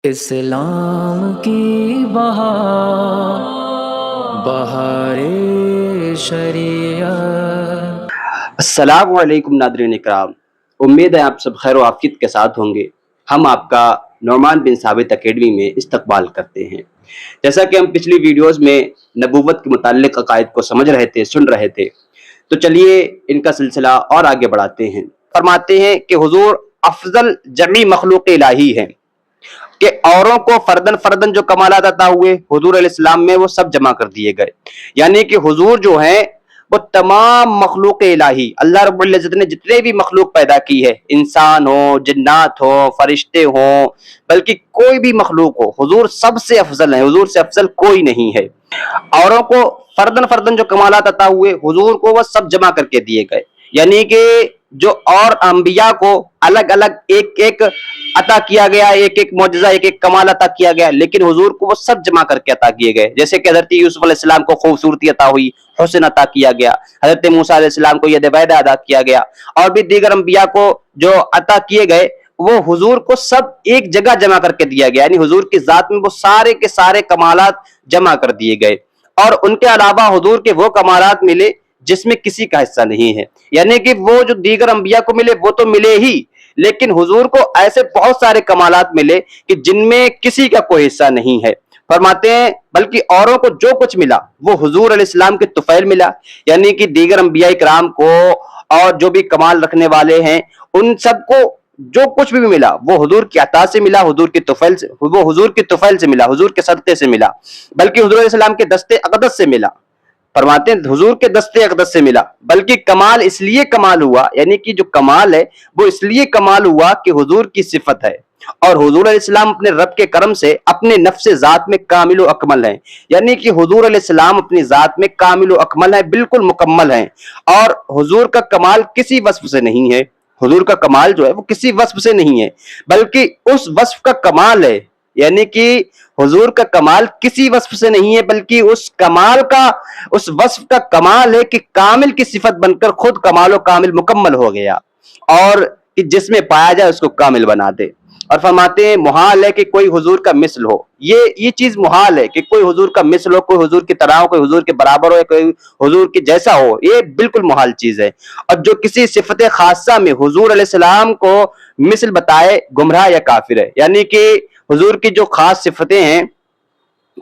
اسلام کی بہار بہار شریعت۔ السلام علیکم ناظرین اکرام، امید ہے آپ سب خیر و عافیت کے ساتھ ہوں گے۔ ہم آپ کا نعمان بن ثابت اکیڈمی میں استقبال کرتے ہیں۔ جیسا کہ ہم پچھلی ویڈیوز میں نبوت کے متعلق عقائد کو سمجھ رہے تھے، سن رہے تھے، تو چلیے ان کا سلسلہ اور آگے بڑھاتے ہیں۔ فرماتے ہیں کہ حضور افضل جمی مخلوق الہی ہیں، کہ اوروں کو فردن فردن جو کمالات عطا ہوئے حضور علیہ السلام میں وہ سب جمع کر دیے گئے۔ یعنی کہ حضور جو ہیں وہ تمام مخلوق الہی، اللہ رب العزت نے جتنے بھی مخلوق پیدا کی ہے، انسان ہو، جنات ہو، فرشتے ہوں، بلکہ کوئی بھی مخلوق ہو، حضور سب سے افضل ہیں، حضور سے افضل کوئی نہیں ہے۔ اوروں کو فردن فردن جو کمالات عطا ہوئے حضور کو وہ سب جمع کر کے دیے گئے۔ یعنی کہ جو اور انبیاء کو الگ الگ ایک ایک عطا کیا گیا، ایک ایک معجزہ، ایک ایک کمال عطا کیا گیا، لیکن حضور کو وہ سب جمع کر کے عطا کیے گئے۔ جیسے کہ حضرت یوسف علیہ السلام کو خوبصورتی عطا ہوئی، حسن عطا کیا گیا، حضرت موسیٰ علیہ السلام کو ید بیضا عطا کیا گیا، اور بھی دیگر انبیاء کو جو عطا کیے گئے وہ حضور کو سب ایک جگہ جمع کر کے دیا گیا۔ یعنی حضور کی ذات میں وہ سارے کے سارے کمالات جمع کر دیے گئے، اور ان کے علاوہ حضور کے وہ کمالات ملے جس میں کسی کا حصہ نہیں ہے۔ یعنی کہ وہ جو دیگر انبیاء کو ملے وہ تو ملے ہی، لیکن حضور کو ایسے بہت سارے کمالات ملے کہ جن میں کسی کا کوئی حصہ نہیں ہے۔ فرماتے ہیں بلکہ اوروں کو جو کچھ ملا وہ حضور علیہ السلام کے طفیل ملا۔ یعنی کہ دیگر انبیاء کرام کو اور جو بھی کمال رکھنے والے ہیں ان سب کو جو کچھ بھی ملا وہ حضور کی عطا سے ملا، حضور کی طفیل سے، وہ حضور کی طفیل سے ملا، حضور کے صدقے سے ملا، بلکہ حضور علیہ السلام کے دستے اقدس سے ملا۔ فرماتے ہیں حضور کے دستے اقدس سے ملا، بلکہ کمال اس لیے کمال ہوا، یعنی کہ جو کمال ہے وہ اس لیے کمال ہوا کہ حضور کی صفت ہے، اور حضور علیہ السلام اپنے رب کے کرم سے اپنے نفس ذات میں کامل و اکمل ہیں۔ یعنی کہ حضور علیہ السلام اپنی ذات میں کامل و اکمل ہیں، بالکل مکمل ہیں، اور حضور کا کمال کسی وصف سے نہیں ہے۔ حضور کا کمال جو ہے وہ کسی وصف سے نہیں ہے، بلکہ اس وصف کا کمال ہے۔ یعنی کہ حضور کا کمال کسی وصف سے نہیں ہے، بلکہ اس کمال کا، اس وصف کا کمال ہے کہ کامل کی صفت بن کر خود کمال و کامل مکمل ہو گیا، اور کہ جس میں پایا جائے اس کو کامل بنا دے۔ اور فرماتے ہیں محال ہے کہ کوئی حضور کا مثل ہو، یہ چیز محال ہے کہ کوئی حضور کا مثل ہو، کوئی حضور کی طرح ہو، کوئی حضور کے برابر ہو، کوئی حضور کی جیسا ہو، یہ بالکل محال چیز ہے۔ اور جو کسی صفت خاصہ میں حضور علیہ السلام کو مثل بتائے گمراہ یا کافر ہے۔ یعنی کہ حضور کی جو خاص صفتیں ہیں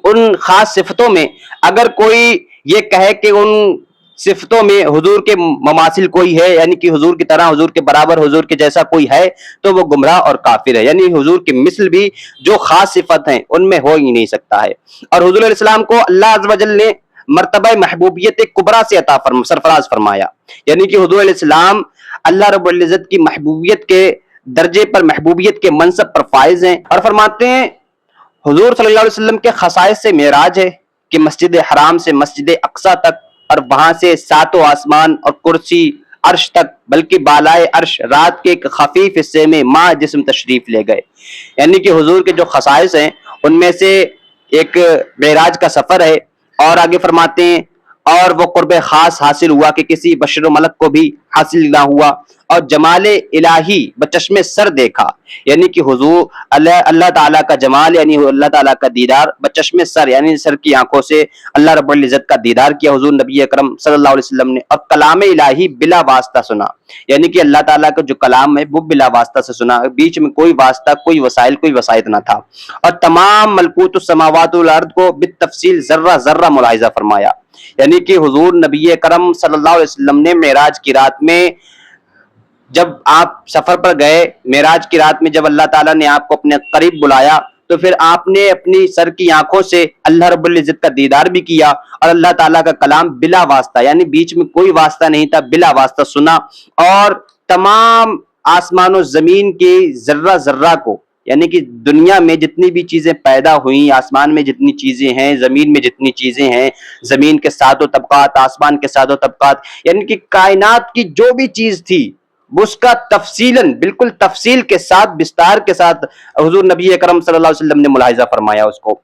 ان خاص صفتوں میں اگر کوئی یہ کہے کہ ان صفتوں میں حضور کے مماثل کوئی ہے، یعنی کہ حضور کی طرح، حضور کے برابر، حضور کے جیسا کوئی ہے، تو وہ گمراہ اور کافر ہے۔ یعنی حضور کی مثل بھی جو خاص صفت ہیں ان میں ہو ہی نہیں سکتا ہے۔ اور حضور علیہ السلام کو اللہ عز و جل نے مرتبہ محبوبیت کبریٰ سے عطا سرفراز فرمایا۔ یعنی کہ حضور علیہ السلام اللہ رب العزت کی محبوبیت کے درجے پر، محبوبیت کے منصب پر فائز ہیں۔ اور فرماتے ہیں حضور صلی اللہ علیہ وسلم کے خصائص سے معراج ہے کہ مسجد حرام سے مسجد اقصیٰ تک، اور وہاں سے ساتوں آسمان اور کرسی عرش تک، بلکہ بالائے عرش رات کے ایک خفیف حصے میں ماں جسم تشریف لے گئے۔ یعنی کہ حضور کے جو خصائص ہیں ان میں سے ایک معراج کا سفر ہے۔ اور آگے فرماتے ہیں اور وہ قرب خاص حاصل ہوا کہ کسی بشر و ملک کو بھی حاصل نہ ہوا، اور جمال الہی بچشم سر دیکھا۔ یعنی کہ حضور اللہ تعالیٰ کا جمال، یعنی اللہ تعالیٰ کا دیدار بچشم سر، یعنی سر کی آنکھوں سے اللہ رب العزت کا دیدار کیا حضور نبی اکرم صلی اللہ علیہ وسلم نے، اور کلام الہی بلا واسطہ سنا۔ یعنی کہ اللہ تعالیٰ کا جو کلام ہے وہ بلا واسطہ سے سنا، بیچ میں کوئی واسطہ، کوئی وسائل، کوئی وسائط نہ تھا۔ اور تمام ملکوت السماوات والارض کو بالتفصیل ذرہ ذرہ ملاحظہ فرمایا۔ یعنی کہ حضور نبی کرم صلی اللہ علیہ وسلم نے معراج کی رات میں جب آپ سفر پر گئے، معراج کی رات میں جب اللہ تعالیٰ نے آپ کو اپنے قریب بلایا تو پھر آپ نے اپنی سر کی آنکھوں سے اللہ رب العزت کا دیدار بھی کیا، اور اللہ تعالیٰ کا کلام بلا واسطہ، یعنی بیچ میں کوئی واسطہ نہیں تھا، بلا واسطہ سنا۔ اور تمام آسمان و زمین کے ذرہ ذرہ کو، یعنی کہ دنیا میں جتنی بھی چیزیں پیدا ہوئیں، آسمان میں جتنی چیزیں ہیں، زمین میں جتنی چیزیں ہیں، زمین کے ساتوں طبقات، آسمان کے ساتوں طبقات، یعنی کہ کائنات کی جو بھی چیز تھی اس کا تفصیلاً، بالکل تفصیل کے ساتھ، بستار کے ساتھ حضور نبی اکرم صلی اللہ علیہ وسلم نے ملاحظہ فرمایا اس کو۔